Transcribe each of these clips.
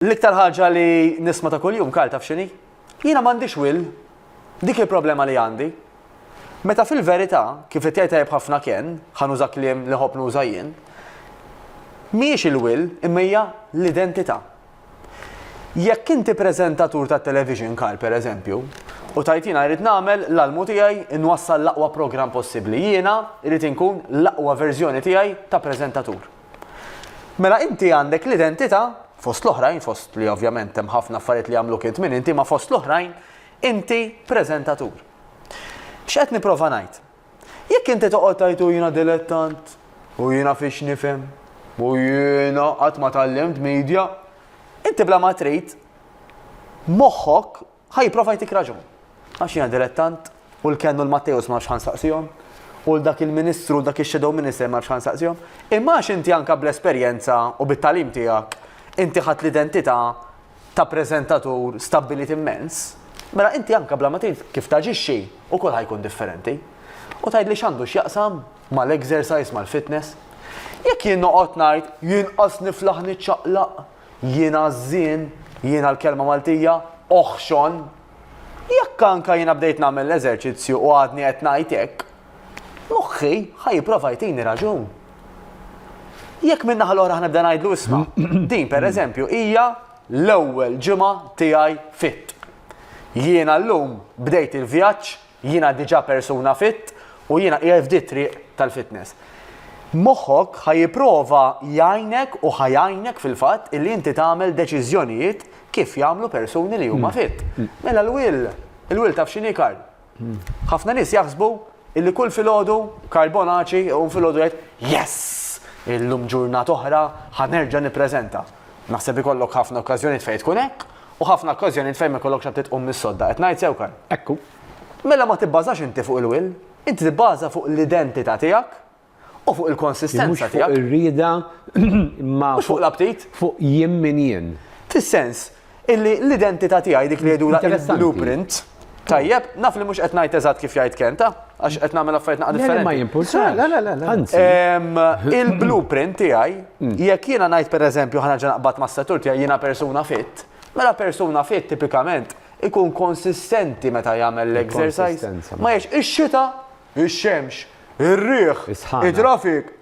L-iktar ħaġa li nisma ta' kuljum Karl taf x'inhi? Jiena m'għandix will, dik il-problema li għandi. Meta fil-verità, kif qed jgħid tajjeb ħafna kien, ħanuża kliem li ħobb nuża jien, mhijiex il-will imma hija l-identità. Jekk inti preżentatur tat-television Karl pereżempju, u tajtina jrid nagħmel l-almu tiegħi inwassal l-aqwa programm possibbli. Jiena jrid inkun l-aqwa verżjoni tiegħi ta' preżentatur. Mela inti għandek l-identità fost l-oħrajn, fost li ovvjament hemm ħafna affarijiet li jagħmlu kien minn inti ma fost l-oħrajn, inti preżentatur. X'qed nipprova ngħid? Jekk inti toqgħod tajtu jiena dilettant, u jiena fiex nifhem, u jiena qatt ma tallimt media, inti bla ma trid moħħok ħajprova jtik raġun. Għax jiena dilettant u l-Kennu l-Matteus ma x'ħansaqsihom, u dak il-Ministru, dak ix-Shadow Minister ma x'ħansaqsihom. Imma għax inti anke bl-esperjenza u bit-tagħlim tiegħek inti ħadd l-identità ta' preżentatur stabbilit immens, mela inti anke bla ma trid kif taġixxi wkoll ħajkun differenti. U tgħidli x'għandu x'jaqsam mal-exercise mal-fitness. Jekk jien noqgħod ngħid jien qas niflaħ niċċaqlaq, jiena żien, jiena l-kelma Maltija, oħxon, jekk anke jiena bdejt nagħmel l-eżerċizzju u għadni qed ngħid hekk, moħħi ħajprova jtini raġun. Jekk minn naħa l-oħra ħnibda ngħidlu isma', din pereżempju hija l-ewwel ġimgħa tiegħi fit. Jiena llum bdejt il-vjaġġ, jiena diġà persuna fit u jiena qiegħed f'di triq tal-fitness. Moħħok ħajjipprova jgħinek u ħajjgħinek fil-fatt illi inti tagħmel deċiżjonijiet kif jagħmlu persuni li huma fit. Mela il-will taf x'inhi Karl. Ħafna nies jaħsbu illi kull filgħodu Karl Bonaci u filgħodu jgħid yes! Illum ġurnata oħra ħanerġa' nippreżenta. Naħseb ikollok ħafna okkażjonijiet fejn tkun hekk u ħafna okkażjonijiet fejn ma jkollokx qed tqum mis-sodda. Qed ngħid sew Karl. Ekku. Mela ma tibbażax inti fuq il-will, inti tibbaża fuq l-identità tiegħek u fuq il-konsistenza tiegħek. Fuq ir-rieda ma Mhux fuq l-aptit. Fuq jien min jien. Fis-sens illi l-identità tiegħi dik li jgħidula il-blueprint. Tajjeb, naf li mhux qed ngħid eżatt kif jgħid Kenta, għax qed nagħmel affarijiet naqgħod differenti. Ma jimpulsax. La. Anzi. Il-blueprint tiegħi, jekk jiena ngħid pereżempju ħanerġa' naqbad mas-settur tiegħi jiena persuna fit, mela persuna fit tipikament ikun konsistenti meta jagħmel l-exercise. Ma jgħidx ix-xita, ix-xemx, ir-riħ, it-traffic.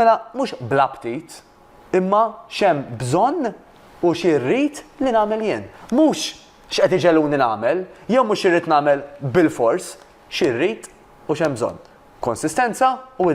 Mela mhux bl-aptit, imma x'hemm bżonn u xi rrid li nagħmel jien. Mhux x'qed iġeluni nagħmel, jew mhux irrid nagħmel bil-fors, xi rrid u x'hemm bżonn. Konsistenza u